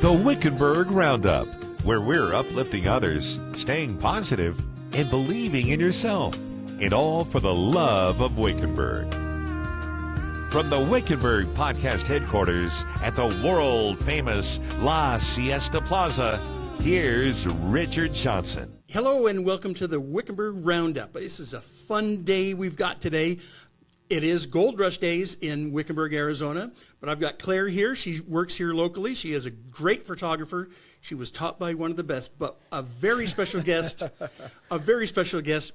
The Wickenburg Roundup, where we're uplifting others, staying positive, and believing in yourself. And all for the love of Wickenburg. From the Wickenburg podcast headquarters at the world-famous La Siesta Plaza, here's Richard Johnson. Hello and welcome to the Wickenburg Roundup. This is a fun day we've got today. It is Gold Rush Days in Wickenburg, Arizona, but I've got Claire here. She works here locally. She is a great photographer. She was taught by one of the best, but a very special guest,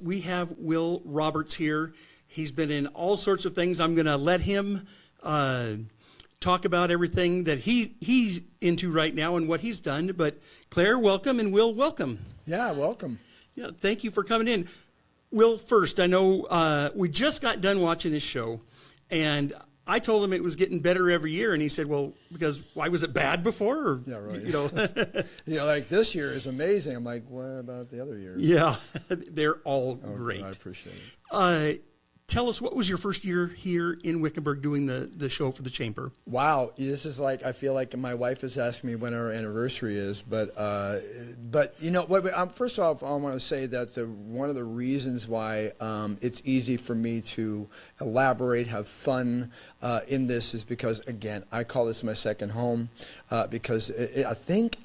We have Will Roberts here. He's been in all sorts of things. I'm going to let him talk about everything that he's into right now and what he's done. But Claire, welcome, and Will, welcome. Yeah, welcome. Yeah, thank you for coming in. Will, first, I know we just got done watching his show, and I told him it was getting better every year, and he said, well, because why was it bad before? Or, yeah, right. You know, like this year is amazing. I'm like, what about the other years? Yeah, they're all great. I appreciate it. Tell us, what was your first year here in Wickenburg doing the show for the Chamber? Wow, this is like, I feel like my wife is asking me when our anniversary is, but you know, first of all, I want to say that one of the reasons why it's easy for me to elaborate, have fun in this is because, again, I call this my second home because I think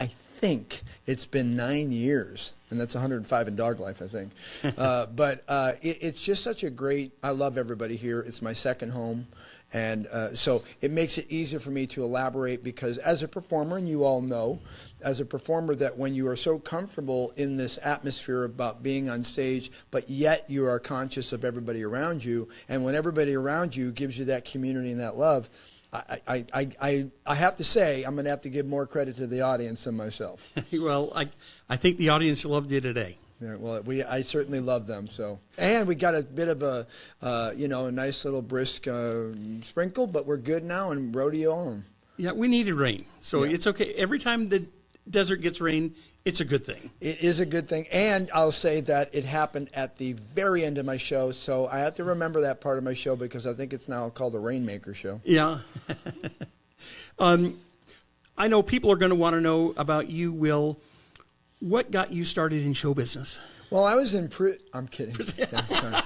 it's been 9 years, and that's 105 in dog life, I think. But it's just such a great, I love everybody here. It's my second home. And so it makes it easier for me to elaborate because as a performer, and you all know, as a performer, that when you are so comfortable in this atmosphere about being on stage, but yet you are conscious of everybody around you, and when everybody around you gives you that community and that love, I have to say, I'm going to have to give more credit to the audience than myself. Well, I think the audience loved you today. Yeah, well, I certainly love them. So, and we got a bit of a a nice little brisk sprinkle, but we're good now and rodeo on. Yeah, we needed rain, so It's okay. Every time the desert gets rain, it's a good thing. It is a good thing, and I'll say that it happened at the very end of my show, so I have to remember that part of my show because I think it's now called the Rainmaker Show. Yeah. I know people are going to want to know about you, Will. What got you started in show business? Well, I was in I'm kidding. Yeah,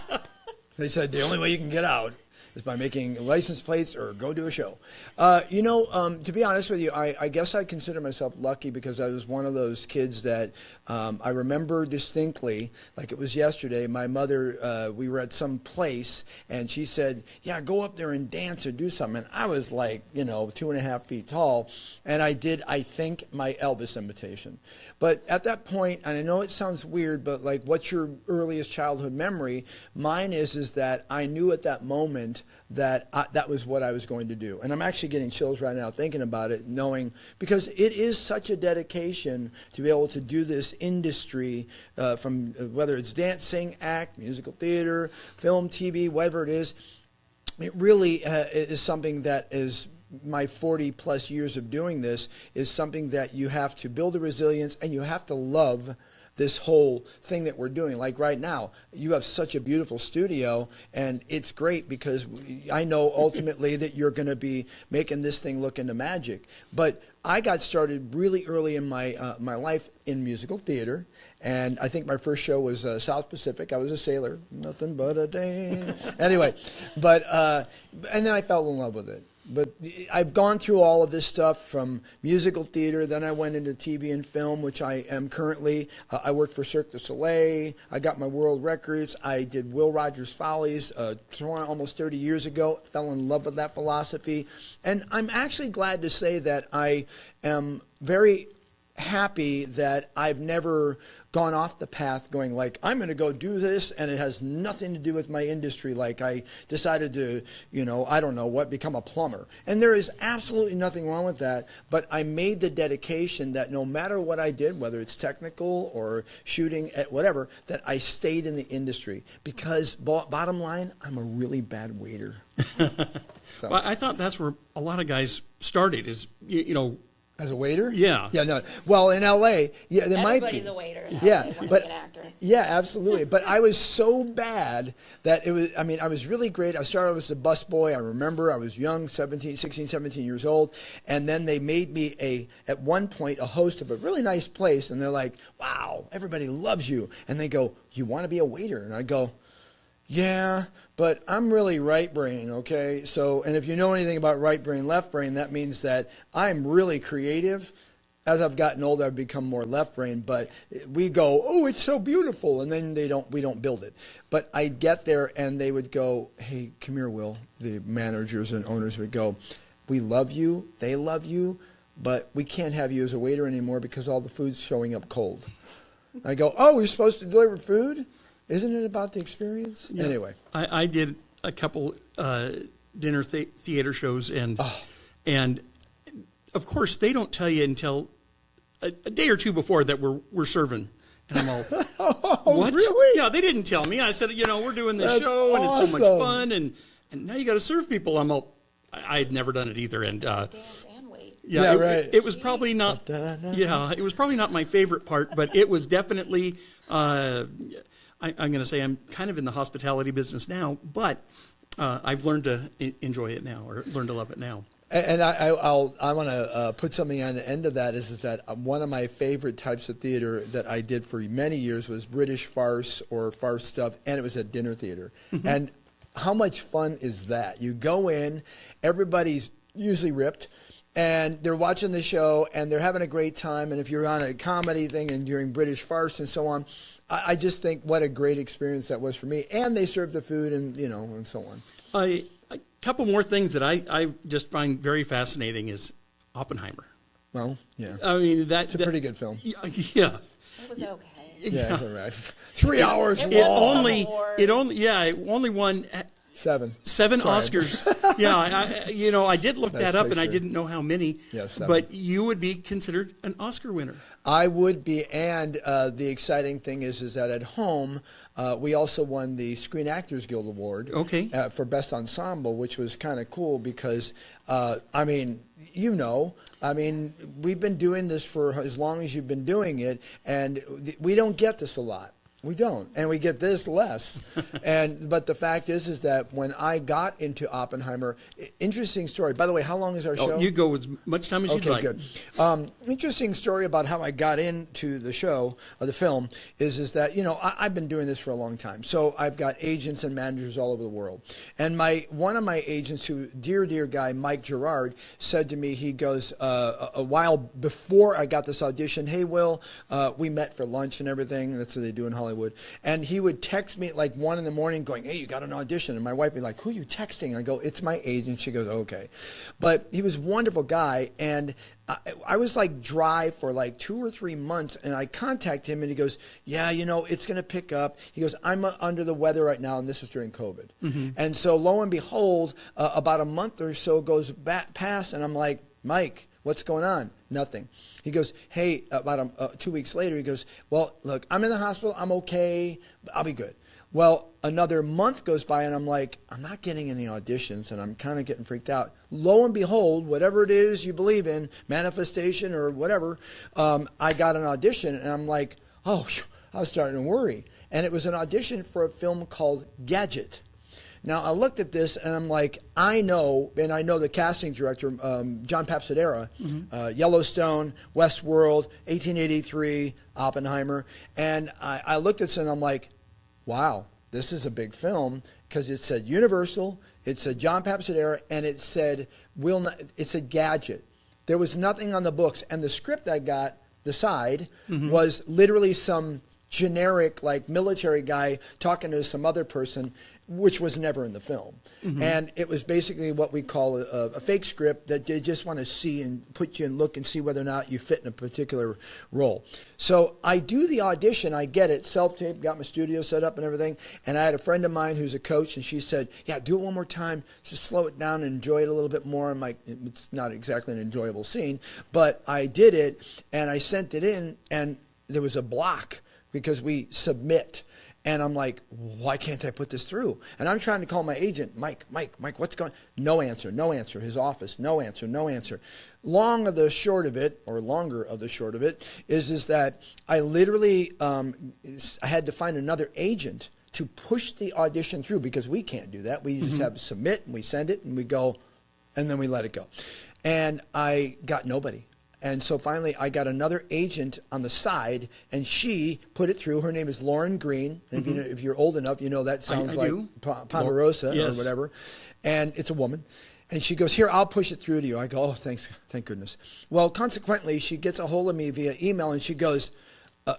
they said the only way you can get out is by making license plates or go do a show. To be honest with you, I guess I consider myself lucky because I was one of those kids that I remember distinctly, like it was yesterday, my mother, we were at some place, and she said, yeah, go up there and dance or do something. And I was like, 2.5 feet tall, and I did, I think, my Elvis imitation. But at that point, and I know it sounds weird, but like, what's your earliest childhood memory? Mine is that I knew at that moment that that was what I was going to do. And I'm actually getting chills right now thinking about it, knowing, because it is such a dedication to be able to do this industry from whether it's dance, sing, act, musical theater, film, TV, whatever it is. It really is something that is my 40 plus years of doing this is something that you have to build a resilience and you have to love this whole thing that we're doing. Like right now, you have such a beautiful studio, and it's great because I know ultimately that you're going to be making this thing look into magic. But I got started really early in my life in musical theater, and I think my first show was South Pacific. I was a sailor, nothing but a dame. Anyway, but and then I fell in love with it. But I've gone through all of this stuff from musical theater. Then I went into TV and film, which I am currently. I work for Cirque du Soleil. I got my world records. I did Will Rogers Follies almost 30 years ago. Fell in love with that philosophy. And I'm actually glad to say that I am very happy that I've never gone off the path going like, I'm going to go do this, and it has nothing to do with my industry. Like I decided to, I don't know what, become a plumber. And there is absolutely nothing wrong with that, but I made the dedication that no matter what I did, whether it's technical or shooting at whatever, that I stayed in the industry because bottom line, I'm a really bad waiter. So. Well, I thought that's where a lot of guys started is, As a waiter? Yeah. Yeah, no. Well, in L.A., yeah, there might be. Everybody's a waiter in Yeah, LA wanting but to be an actor. yeah, absolutely. But I was so bad that it was, I mean, I was really great. I started as a busboy. I remember I was young, 16, 17 years old. And then they made me at one point, a host of a really nice place. And they're like, wow, everybody loves you. And they go, you want to be a waiter? And I go, yeah, but I'm really right brain, okay? So, and if you know anything about right brain, left brain, that means that I'm really creative. As I've gotten older, I've become more left brain, but we go, oh, it's so beautiful, and then we don't build it. But I'd get there, and they would go, hey, come here, Will. The managers and owners would go, we love you, they love you, but we can't have you as a waiter anymore because all the food's showing up cold. I go, oh, we're supposed to deliver food? Isn't it about the experience? Yeah. Anyway. I did a couple dinner theater shows, and of course they don't tell you until a day or two before that we're serving. And I'm all, oh, what? Really? Yeah, they didn't tell me. I said, we're doing this That's show, and it's so much awesome. fun, and now you got to serve people. I'm all, I had never done it either, and Dance and wait. Yeah, right. It was probably not. Yeah, it was probably not my favorite part, but it was definitely. I'm going to say I'm kind of in the hospitality business now, but I've learned to enjoy it now, or learn to love it now. And I want to put something on the end of that is that one of my favorite types of theater that I did for many years was British farce or farce stuff, and it was at dinner theater. Mm-hmm. And how much fun is that? You go in, everybody's usually ripped, and they're watching the show, and they're having a great time. And if you're on a comedy thing and during British farce and so on, I just think what a great experience that was for me. And they serve the food and, and so on. A couple more things that I just find very fascinating is Oppenheimer. Well, yeah. I mean, it's a pretty good film. Yeah. It was okay. Yeah, it's all right. 3 hours long. It only won 7 Sorry. Oscars. Yeah, I did look that up, and I didn't know how many. Yeah, 7. But you would be considered an Oscar winner. I would be, and the exciting thing is that at home, we also won the Screen Actors Guild Award for Best Ensemble, which was kind of cool because, we've been doing this for as long as you've been doing it, and we don't get this a lot. We don't, and we get this less. But the fact is that when I got into Oppenheimer, interesting story. By the way, how long is our show? You go as much time as you'd like. Okay, good. Interesting story about how I got into the show, or the film, is that I've been doing this for a long time. So I've got agents and managers all over the world, and one of my agents, who dear guy Mike Gerard, said to me, he goes a while before I got this audition, hey Will, we met for lunch and everything. That's what they do in Hollywood. And he would text me at like 1 in the morning going, hey, you got an audition. And my wife would be like, who are you texting? And I go, it's my agent. She goes, okay. But he was a wonderful guy. And I was like dry for like 2 or 3 months. And I contacted him and he goes, yeah, it's going to pick up. He goes, I'm under the weather right now. And this is during COVID. Mm-hmm. And so lo and behold, about a month or so goes past. And I'm like, Mike, what's going on? Nothing. He goes, hey, about 2 weeks later, he goes, well, look, I'm in the hospital. I'm okay. I'll be good. Well, another month goes by, and I'm like, I'm not getting any auditions, and I'm kind of getting freaked out. Lo and behold, whatever it is you believe in, manifestation or whatever, I got an audition, and I'm like, oh, I was starting to worry. And it was an audition for a film called Gadget. Now, I looked at this, and I'm like, I know the casting director, John Papsadera, Yellowstone, Westworld, 1883, Oppenheimer. And I looked at this, and I'm like, wow, this is a big film, because it said Universal, it said John Papsadera, and it said Gadget. There was nothing on the books. And the script I got, the side, was literally some generic, like, military guy talking to some other person, which was never in the film. Mm-hmm. And it was basically what we call a fake script that they just want to see and put you and look and see whether or not you fit in a particular role. So I do the audition, I get it, self-tape, got my studio set up and everything, and I had a friend of mine who's a coach, and she said, yeah, do it one more time, just slow it down and enjoy it a little bit more. I'm like, it's not exactly an enjoyable scene, but I did it, and I sent it in, and there was a block because we submit. And I'm like, why can't I put this through? And I'm trying to call my agent, Mike, what's going on? No answer. His office, no answer. Longer of the short of it is that I literally I had to find another agent to push the audition through, because we can't do that. We just have to submit, and we send it, and we go, and then we let it go. And I got nobody. And so finally, I got another agent on the side, and she put it through. Her name is Lauren Green. And if you're old enough, you know that sounds like Ponderosa or whatever. And it's a woman. And she goes, here, I'll push it through to you. I go, oh, thanks, thank goodness. Well, consequently, she gets a hold of me via email, and she goes,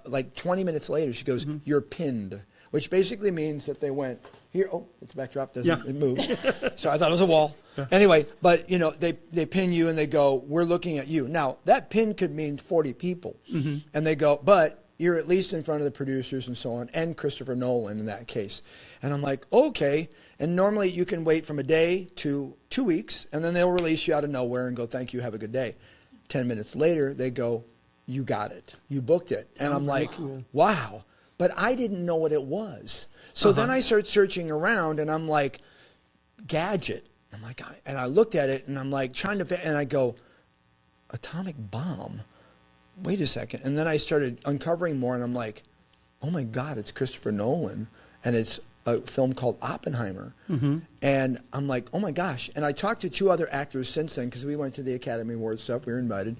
like 20 minutes later, she goes, you're pinned, which basically means that they went, here, oh, it's backdrop, it moves. So I thought it was a wall. Yeah. Anyway, but, they pin you, and they go, we're looking at you. Now, that pin could mean 40 people. And they go, but you're at least in front of the producers and so on, and Christopher Nolan in that case. And I'm like, okay. And normally you can wait from a day to 2 weeks, and then they'll release you out of nowhere and go, thank you, have a good day. 10 minutes later, they go, you got it. You booked it. And I'm like, wow. But I didn't know what it was. So then I start searching around, and I'm like, gadget. I'm like, and I looked at it, and I'm like, and I go, atomic bomb? Wait a second. And then I started uncovering more, and I'm like, oh my God, it's Christopher Nolan, and it's a film called Oppenheimer. And I'm like, oh my gosh. And I talked to 2 other actors since then, because we went to the Academy Awards stuff. We were invited.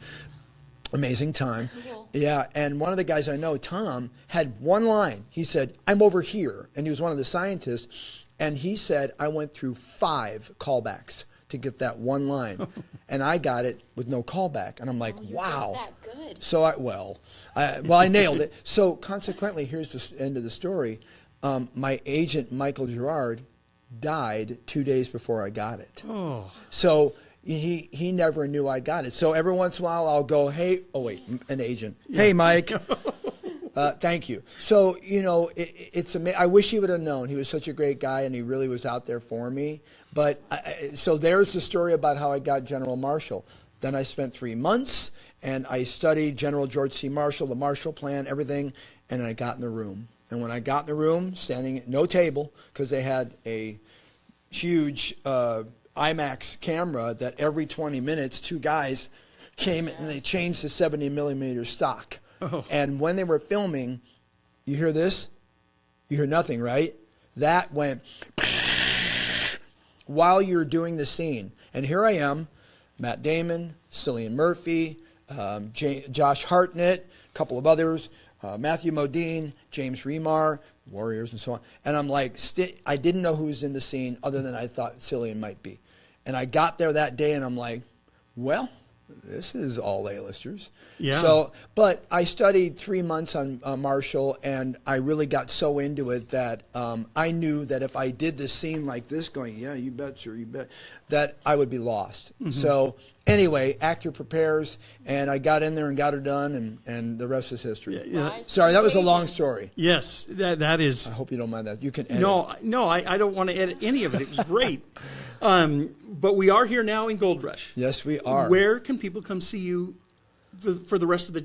Amazing time. Cool. Yeah, and one of the guys I know, Tom, had one line. He said, I'm over here. And he was one of the scientists. And he said, I went through 5 callbacks to get that one line. And I got it with no callback. And I'm like, wow. Just that good. So I nailed it. So consequently, here's the end of the story. My agent, Michael Gerard, died 2 days before I got it. Oh. So he never knew I got it. So every once in a while, I'll go, hey, oh, wait, an agent. Yeah. Hey, Mike. Thank you. So, it's amazing. I wish he would have known. He was such a great guy, and he really was out there for me. But so there's the story about how I got General Marshall. Then I spent 3 months, and I studied General George C. Marshall, the Marshall Plan, everything, and I got in the room. And when I got in the room, standing at no table, because they had a huge IMAX camera that every 20 minutes, 2 guys came and they changed to 70 millimeter stock. Oh. And when they were filming, you hear this? You hear nothing, right? That went while you're doing the scene. And here I am, Matt Damon, Cillian Murphy, Josh Hartnett, a couple of others, Matthew Modine, James Remar, Warriors and so on. And I'm like, I didn't know who was in the scene other than I thought Cillian might be. And I got there that day, and I'm like, well, this is all A-listers. Yeah. So, but I studied 3 months on Marshall, and I really got so into it that I knew that if I did this scene like this, going, yeah, you bet, sir, you bet, that I would be lost. So anyway, actor prepares, and I got in there and got her done, and the rest is history. Yeah. Sorry, that was a long story. Yes, that is. I hope you don't mind that. You can edit. No, I don't want to edit any of it. It was great. But we are here now in Gold Rush. Yes, we are. Where can people come see you for the rest of the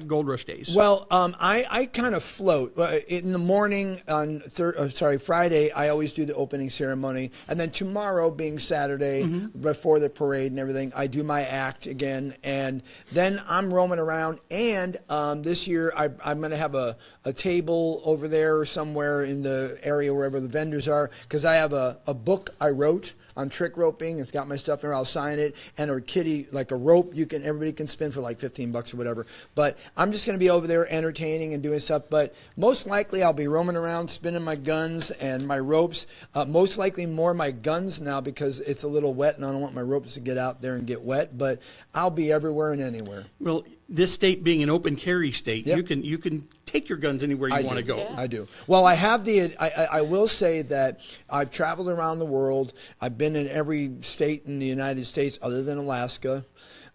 Gold Rush days? Well, I kind of float. In the morning on Friday, I always do the opening ceremony. And then tomorrow, being Saturday, before the parade and everything, I do my act again. And then I'm roaming around. And this year, I'm going to have a table over there somewhere in the area wherever the vendors are, because I have a book I wrote on trick roping. It's got my stuff there. I'll sign it. And a kitty, like a rope, everybody can spin for like $15 or whatever. But I'm just going to be over there entertaining and doing stuff. But most likely I'll be roaming around spinning my guns and my ropes. Most likely more my guns now, because it's a little wet and I don't want my ropes to get out there and get wet. But I'll be everywhere and anywhere. Well, this state being an open carry state, yep. you can take your guns anywhere you want to go. Yeah. I do. Well, I will say that I've traveled around the world. I've been in every state in the United States other than Alaska,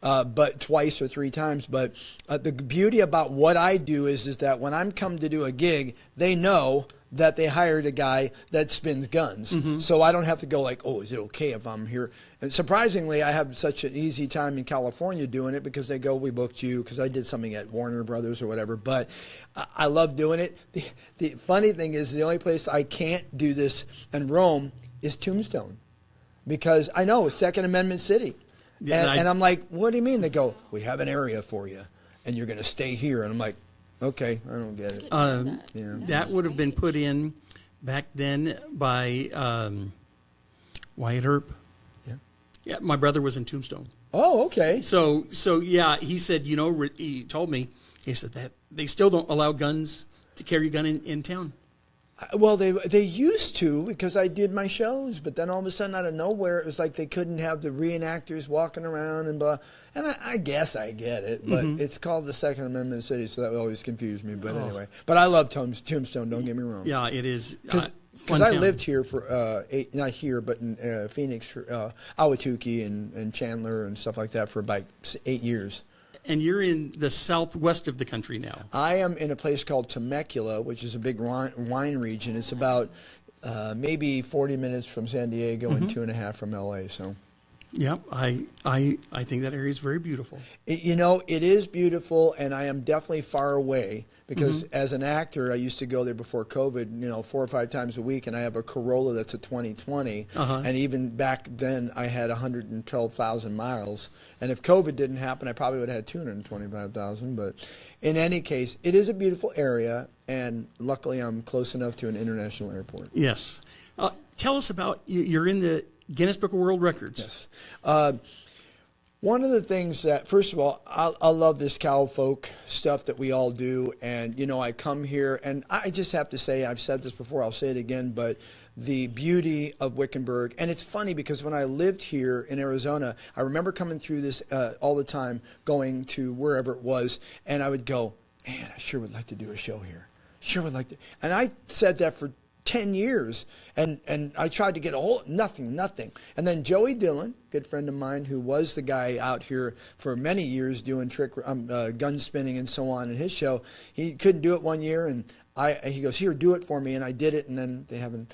but twice or 3 times. But the beauty about what I do is that when I'm come to do a gig, they know that they hired a guy that spins guns. So I don't have to go like, oh, is it okay if I'm here? And surprisingly, I have such an easy time in California doing it because they go, we booked you, because I did something at Warner Brothers or whatever. But I love doing it. The funny thing is the only place I can't do this in Rome is Tombstone, because I know it's Second Amendment city. And I'm like, what do you mean? They go, we have an area for you, and you're going to stay here. And I'm like, okay, I don't get it. That would have been put in back then by Wyatt Earp. Yeah, my brother was in Tombstone. Oh, okay. So yeah, he said, he told me, he said that they still don't allow guns to carry a gun in town. Well, they used to, because I did my shows, but then all of a sudden out of nowhere, it was like they couldn't have the reenactors walking around and blah. And I guess I get it, but it's called the Second Amendment city, so that would always confuse me. But anyway, but I love Tombstone. Don't get me wrong. Yeah, it is. Because I lived here for not here, but in Phoenix, for Ahwatukee and Chandler and stuff like that for about 8 years. And you're in the southwest of the country now. I am in a place called Temecula, which is a big wine region. It's about maybe 40 minutes from San Diego and 2.5 from LA. So, yeah, I think that area is very beautiful. It is beautiful, and I am definitely far away. Because as an actor, I used to go there before COVID, 4 or 5 times a week, and I have a Corolla that's a 2020. And even back then, I had 112,000 miles. And if COVID didn't happen, I probably would have had 225,000. But in any case, it is a beautiful area, and luckily I'm close enough to an international airport. Yes. Tell us about, you're in the Guinness Book of World Records. Yes. One of the things that, first of all, I love this cowfolk stuff that we all do. And, I come here, and I just have to say, I've said this before, I'll say it again, but the beauty of Wickenburg. And it's funny because when I lived here in Arizona, I remember coming through this all the time, going to wherever it was, and I would go, man, I sure would like to do a show here. Sure would like to. And I said that for 10 years, and I tried to get a whole, nothing. And then Joey Dillon, good friend of mine, who was the guy out here for many years doing gun spinning and so on in his show, he couldn't do it one year, and he goes, here, do it for me, and I did it, and then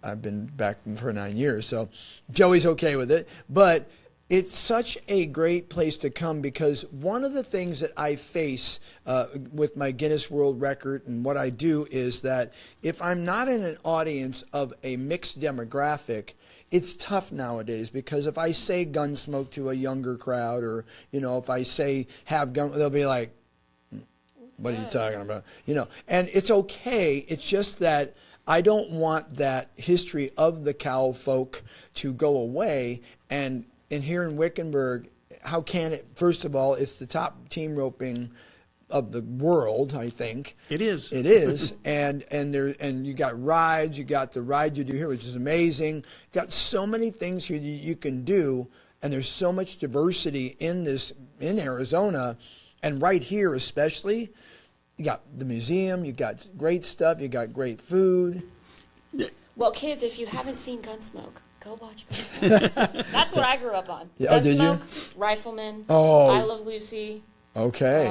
I've been back for 9 years, so Joey's okay with it, but it's such a great place to come, because one of the things that I face with my Guinness World Record and what I do is that if I'm not in an audience of a mixed demographic, it's tough nowadays, because if I say Gunsmoke to a younger crowd, or if I say have gun, they'll be like, what are you talking about? And it's okay. It's just that I don't want that history of the cow folk to go away. And here in Wickenburg, how can it? First of all, it's the top team roping of the world, I think. It is. It is. and you got rides. You got the ride you do here, which is amazing. You got so many things here you can do, and there's so much diversity in Arizona, and right here especially. You got the museum. You got great stuff. You got great food. Well, kids, if you haven't seen Gunsmoke, go watch Gunsmoke. That's what I grew up on. Yeah, Gunsmoke, did you? Rifleman, Oh. I Love Lucy. Okay.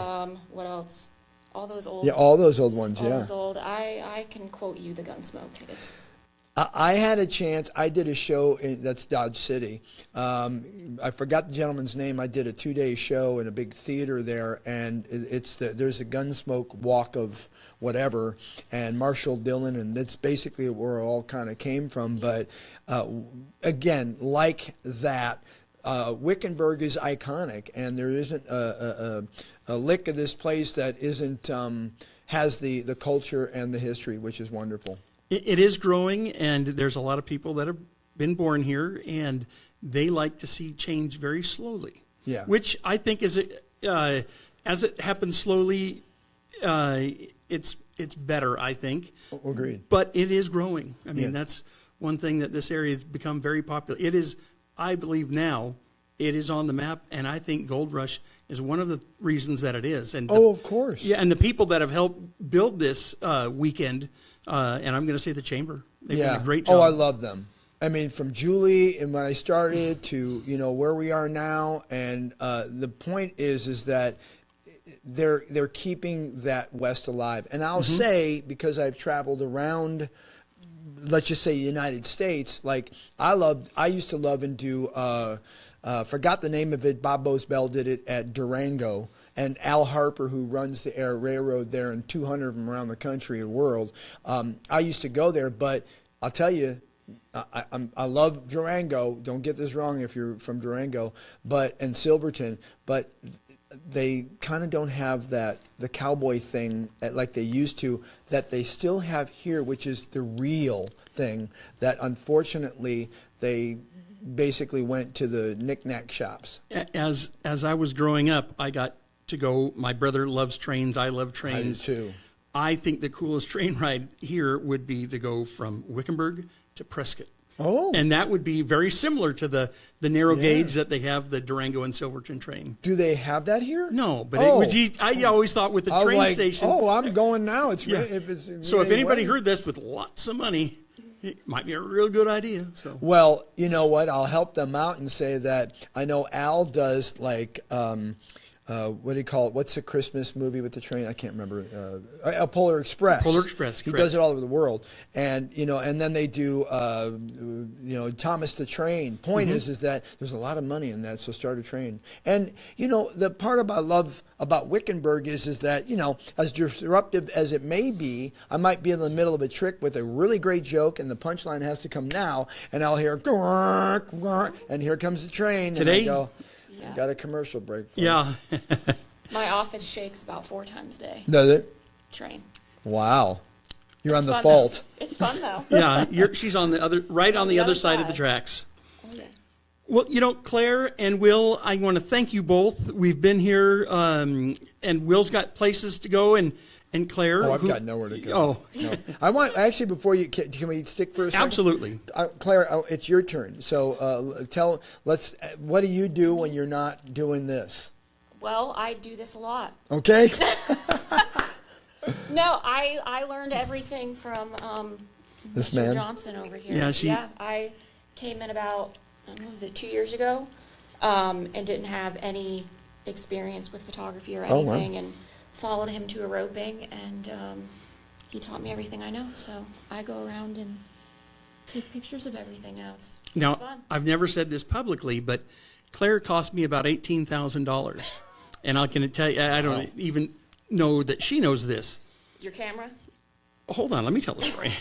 What else? All those old. Yeah, all those old ones, all yeah. those old. I can quote you the Gunsmoke. It's. I had a chance. I did a show that's Dodge City. I forgot the gentleman's name. I did a 2-day show in a big theater there, and there's a Gunsmoke walk of whatever, and Marshall Dillon, and that's basically where it all kind of came from. But again, like that, Wickenburg is iconic, and there isn't a lick of this place that isn't has the culture and the history, which is wonderful. It is growing, and there's a lot of people that have been born here, and they like to see change very slowly. Yeah. Which I think as it happens slowly, it's better, I think. Agreed. But it is growing. I mean, that's one thing that this area has become very popular. It is, I believe now, it is on the map, and I think Gold Rush is one of the reasons that it is. And of course. Yeah, and the people that have helped build this weekend. And I'm going to say the Chamber. They've done a great job. Oh, I love them. I mean, from Julie and when I started to, where we are now. And the point is that they're keeping that West alive. And I'll say, because I've traveled around, let's just say United States, like I used to love and do, forgot the name of it, Bob Bosbell did it at Durango. And Al Harper, who runs the air railroad there, and 200 of them around the country and world. I used to go there, but I'll tell you, I love Durango. Don't get this wrong if you're from Durango, and Silverton, but they kind of don't have the cowboy thing like they used to, that they still have here, which is the real thing that unfortunately they basically went to the knick-knack shops. As I was growing up, I got to go. My brother loves trains. I love trains. I do too. I think the coolest train ride here would be to go from Wickenburg to Prescott. Oh. And that would be very similar to the narrow gauge that they have the Durango and Silverton train. Do they have that here? No, but it would, I always thought with the train station. Oh, I'm going now. It's so if anybody heard this with lots of money, it might be a real good idea. So well, you know what? I'll help them out and say that I know Al does like. What do you call it? What's the Christmas movie with the train? I can't remember. Polar Express. Polar Express. He correct. does it all over the world, and and then they do, Thomas the Train. Point is that there's a lot of money in that, so start a train. And the part I love about Wickenburg is that as disruptive as it may be, I might be in the middle of a trick with a really great joke, and the punchline has to come now, and I'll hear, and here comes the train. Today. And I go, Yeah. got a commercial break. Folks. Yeah. My office shakes about 4 times a day. Does it? Train. Wow. You're It's on the fun, fault. though. It's fun though. Yeah, she's on the other side of the tracks. Oh, yeah. Well, Claire and Will, I want to thank you both. We've been here, and Will's got places to go, and Claire. Oh, I've got nowhere to go. Oh, No. I want actually before you can we stick for a second? absolutely. Claire, it's your turn. So what do you do when you're not doing this? Well, I do this a lot. Okay. No, I learned everything from This Mr. man? Johnson over here. Yeah, I came in about, what was it, 2 years ago, and didn't have any experience with photography or Oh, wow. anything, and followed him to a roping, and he taught me everything I know. So I go around and take pictures of everything now. It's Now, fun. I've never said this publicly, but Claire cost me about $18,000, and I can tell you, I don't even know that she knows this. Your camera? Hold on, let me tell the story.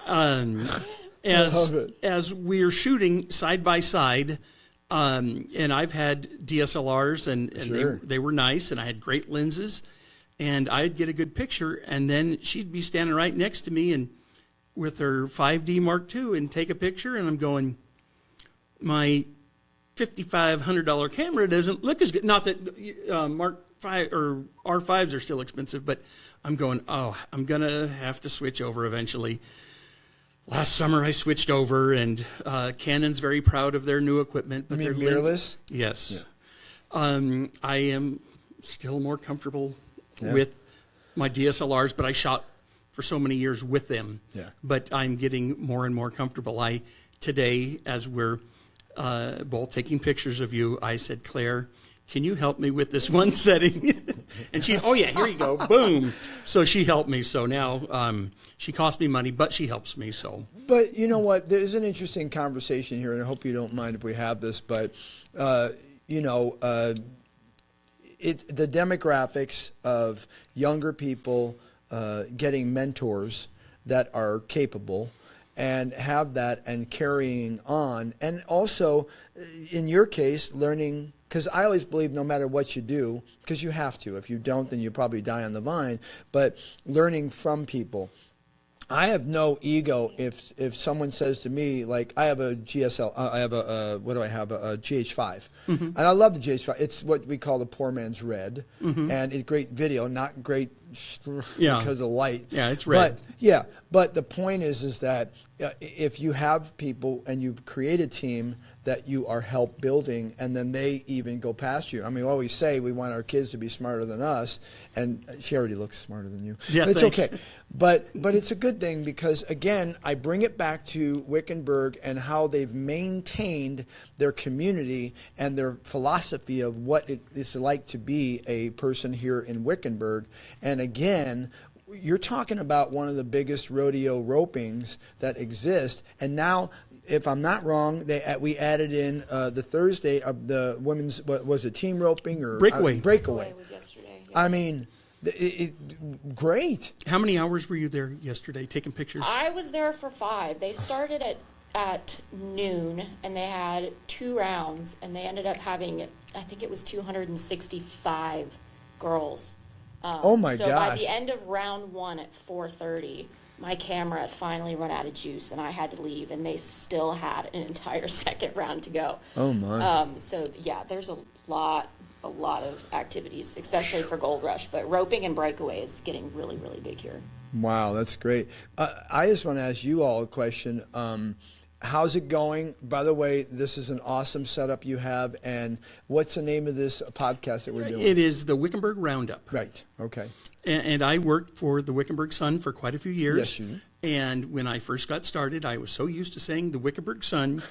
love it. As we're shooting side by side, and I've had DSLRs, and Sure. they were nice, and I had great lenses, and I'd get a good picture, and then she'd be standing right next to me and with her 5D Mark II and take a picture, and I'm going, my $5,500 camera doesn't look as good. Not that Mark V or R5s are still expensive, but I'm going, I'm going to have to switch over eventually. Last summer I switched over, and Canon's very proud of their new equipment. But You mean their mirrorless? Yes. Yeah. I am still more comfortable with my DSLRs, but I shot for so many years with them. Yeah. But I'm getting more and more comfortable. Today, as we're both taking pictures of you, I said, Claire, can you help me with this one setting? And she, oh yeah, here you go, boom. So she helped me. So now she cost me money, but she helps me. So. But you know what? There's an interesting conversation here, and I hope you don't mind if we have this. But the demographics of younger people getting mentors that are capable and have that and carrying on, and also in your case learning, because I always believe no matter what you do, because you have to, if you don't then you probably die on the vine, but learning from people. I have no ego if someone says to me, like, I have a GSL, I have a GH5, and I love the GH5. It's what we call the poor man's red, and it's great video, not great because of light. Yeah, it's red. But the point is that if you have people and you create a team that you are help building, and then they even go past you. I mean, we always say we want our kids to be smarter than us, and she already looks smarter than you. Yeah, it's thanks. okay. But it's a good thing because, again, I bring it back to Wickenburg and how they've maintained their community and their philosophy of what it is like to be a person here in Wickenburg. And again, you're talking about one of the biggest rodeo ropings that exist. And now, if I'm not wrong, we added in the Thursday of the women's, what was it, team roping or Breakaway. Breakaway. was yesterday. Yeah. I mean, great. How many hours were you there yesterday taking pictures? I was there for 5. They started at noon, and they had 2 rounds, and they ended up having, I think it was 265 girls. Oh my so gosh. by the end of round 1 at 4:30, my camera had finally run out of juice, and I had to leave, and they still had an entire second round to go. Oh my. So yeah, there's a lot of activities, especially for Gold Rush, but roping and breakaway is getting really, really big here. Wow, that's great. I just want to ask you all a question. How's it going? By the way, this is an awesome setup you have. And what's the name of this podcast that we're doing? It is the Wickenburg Roundup. Right. Okay. And I worked for the Wickenburg Sun for quite a few years. Yes, you did. And when I first got started, I was so used to saying the Wickenburg Sun,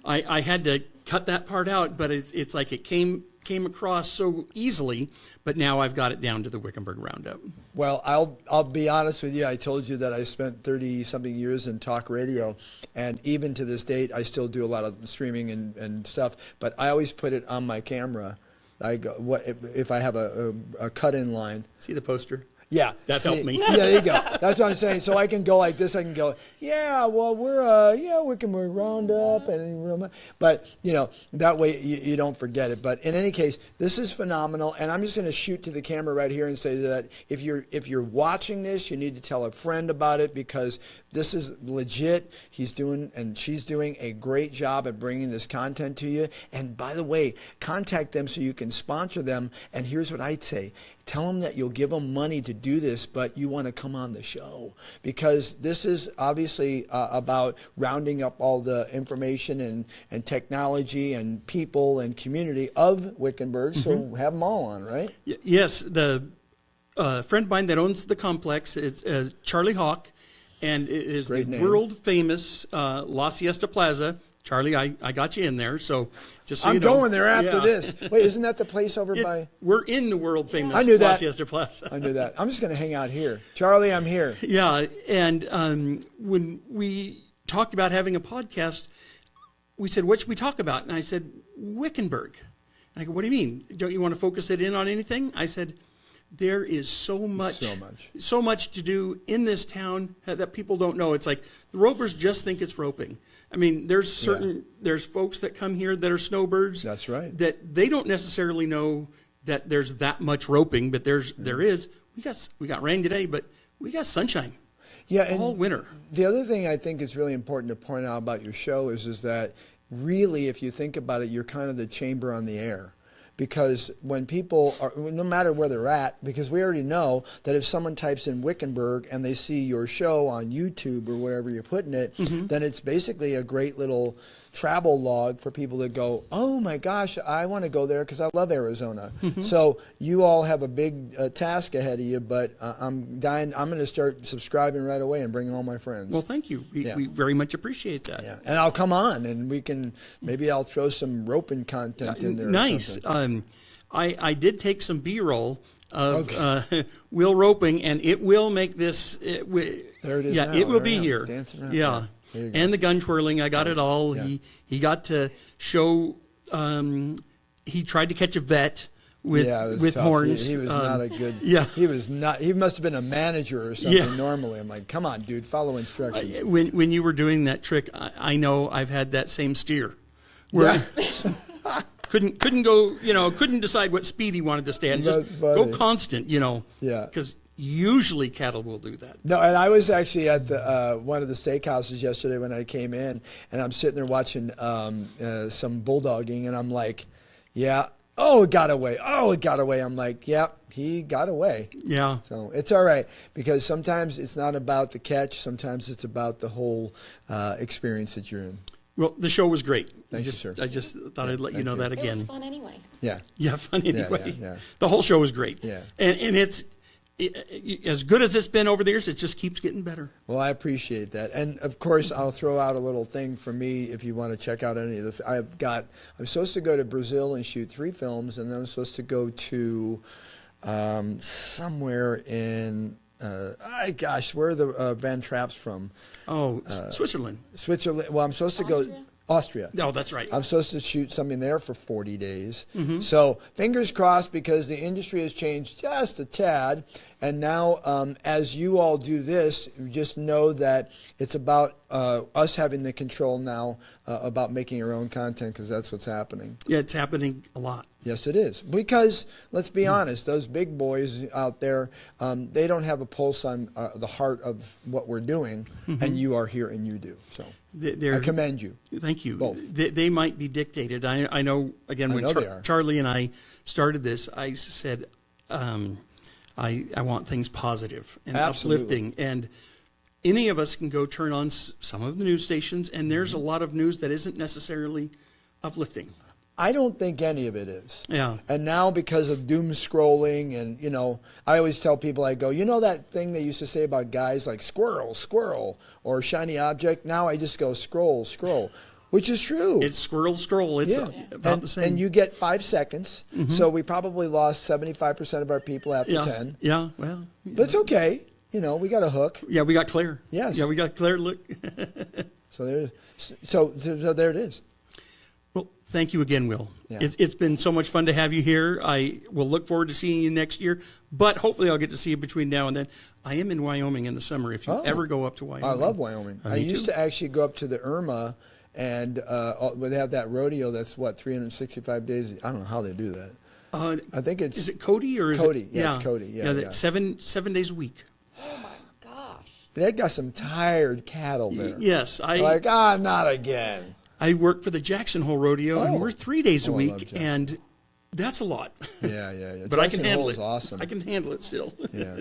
I had to cut that part out, but it's like it came across so easily, but now I've got it down to the Wickenburg Roundup. Well, I'll be honest with you. I told you that I spent 30-something years in talk radio, and even to this date, I still do a lot of streaming and stuff, but I always put it on my camera. I go, what if I have a cut-in line? See the poster? Yeah. That helped me. Yeah, there you go. That's what I'm saying. So I can go like this. I can go, yeah, well, we're Wickenburg Roundup. But, that way you don't forget it. But in any case, this is phenomenal. And I'm just going to shoot to the camera right here and say that if you're watching this, you need to tell a friend about it because this is legit. He's doing and she's doing a great job at bringing this content to you. And by the way, contact them so you can sponsor them. And here's what I'd say. Tell them that you'll give them money to do this, but you want to come on the show because this is obviously about rounding up all the information and technology and people and community of Wickenburg. Mm-hmm. So have them all on, right? Yes. The friend of mine that owns the complex is Charlie Hawk, and it is Great the name. world-famous La Siesta Plaza. Charlie, I got you in there, so just so I'm you know. going there after Yeah. this. Wait, isn't that the place over by? We're in the world-famous I knew La that. Siesta Plaza. I knew that. I'm just going to hang out here. Charlie, I'm here. Yeah, and when we talked about having a podcast, we said, what should we talk about? And I said, Wickenburg. And I go, what do you mean? Don't you want to focus it in on anything? I said, there is so much to do in this town that people don't know. It's like the ropers just think it's roping. I mean, there's folks that come here that are snowbirds. That's right. That they don't necessarily know that there's that much roping, but there is. We got rain today, but we got sunshine. Yeah, and all winter. The other thing I think is really important to point out about your show is that really, if you think about it, you're kind of the chamber on the air. Because when people are, no matter where they're at, because we already know that if someone types in Wickenburg and they see your show on YouTube or wherever you're putting it, Mm-hmm. then it's basically a great little travel log for people to go, oh my gosh, I want to go there because I love Arizona. Mm-hmm. So you all have a big task ahead of you, but I'm dying. I'm going to start subscribing right away and bring all my friends. Well, thank you. We very much appreciate that. Yeah, and I'll come on, and maybe I'll throw some roping content in there. Nice. Or something. I did take some B-roll of wheel roping, and it will make this. There it is. Yeah, now. it will There be I am, here. dancing around. Yeah, There you go. and the gun twirling. I got it all. Yeah. He got to show. He tried to catch a vet with it was with tough. horns. He was not a good. Yeah. He was not. He must have been a manager or something. Yeah. Normally, I'm like, come on, dude, follow instructions. When you were doing that trick, I know I've had that same steer. Where couldn't go, couldn't decide what speed he wanted to stay on. That's Just funny. go constant, Yeah. Because usually cattle will do that. No, and I was actually at the one of the steakhouses yesterday when I came in, and I'm sitting there watching some bulldogging, and I'm like, yeah, it got away. It got away. I'm like, yep, he got away. Yeah. So it's all right because sometimes it's not about the catch. Sometimes it's about the whole experience that you're in. Well, the show was great. Thank you, sir. I just thought I'd let you know that It again. was fun anyway. Yeah. Yeah, fun anyway. yeah. The whole show was great. Yeah. And as good as it's been over the years, it just keeps getting better. Well, I appreciate that. And, of course, I'll throw out a little thing for me if you want to check out any of the... I'm supposed to go to Brazil and shoot 3 films, and then I'm supposed to go to somewhere in... where are the Van Trapps from? Oh, Switzerland. Switzerland. Well, I'm supposed to go... Austria. Oh, that's right. I'm supposed to shoot something there for 40 days. So fingers crossed, because the industry has changed just a tad. And now, as you all do this, just know that it's about us having the control now about making our own content, because that's what's happening. Yeah, it's happening a lot. Yes, it is. Because, let's be honest, those big boys out there, they don't have a pulse on the heart of what we're doing, and you are here and you do. So I commend you. Thank you. Both. They might be dictated. I know, again, when they are. Charlie and I started this, I said, I want things positive and Absolutely. uplifting. And any of us can go turn on some of the news stations, and there's a lot of news that isn't necessarily uplifting. I don't think any of it is. Yeah. And now, because of doom scrolling, and, I always tell people, I go, that thing they used to say about guys like squirrel, squirrel, or shiny object? Now I just go scroll, scroll, which is true. It's squirrel, scroll. It's about the same. And you get 5 seconds, so we probably lost 75% of our people after yeah. 10. Yeah, well. But it's okay. We got a hook. Yeah, we got Claire. Yes. Yeah, we got Claire. Look. So there it is. So there it is. Well, thank you again, Will. Yeah. It's been so much fun to have you here. I will look forward to seeing you next year, but hopefully I'll get to see you between now and then. I am in Wyoming in the summer if you ever go up to Wyoming. I love Wyoming. I used too. to actually go up to the Irma, and they have that rodeo that's, 365 days. I don't know how they do that. I think it's... Is it Cody or is Cody. it? Yeah, it's Cody. Yeah, that's 7 days a week. Oh my gosh. They got some tired cattle there. Yes. Not again. I work for the Jackson Hole Rodeo, and we're 3 days a I love week, Jackson. and that's a lot. Yeah. But I can Jackson handle Hole it. is awesome. I can handle it still. Yeah.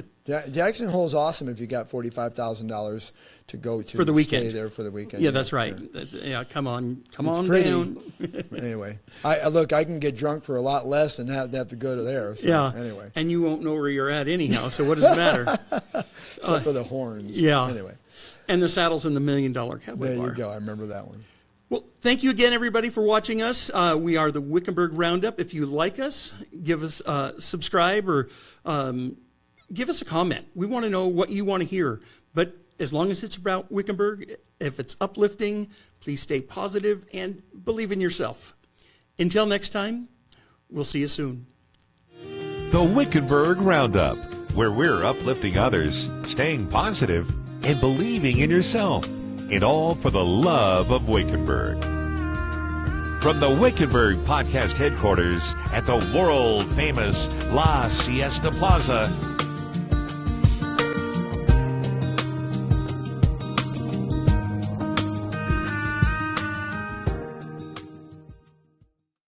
Jackson Hole is awesome if you got $45,000 to go to For the weekend. Stay there for the weekend. Yeah, that's right. Yeah, come on It's pretty. down. Anyway, I can get drunk for a lot less and have to go to there. So, Yeah. Anyway, And you won't know where you're at anyhow, so what does it matter? except for the horns. Yeah. Anyway, And the saddles in the $1 Million Cowboy there Bar. you go. I remember that one. Well, thank you again, everybody, for watching us. We are the Wickenburg Roundup. If you like us, give us subscribe or give us a comment. We want to know what you want to hear. But as long as it's about Wickenburg, if it's uplifting, please stay positive and believe in yourself. Until next time, we'll see you soon. The Wickenburg Roundup, where we're uplifting others, staying positive, and believing in yourself. And all for the love of Wickenburg. From the Wickenburg Podcast headquarters at the world-famous La Siesta Plaza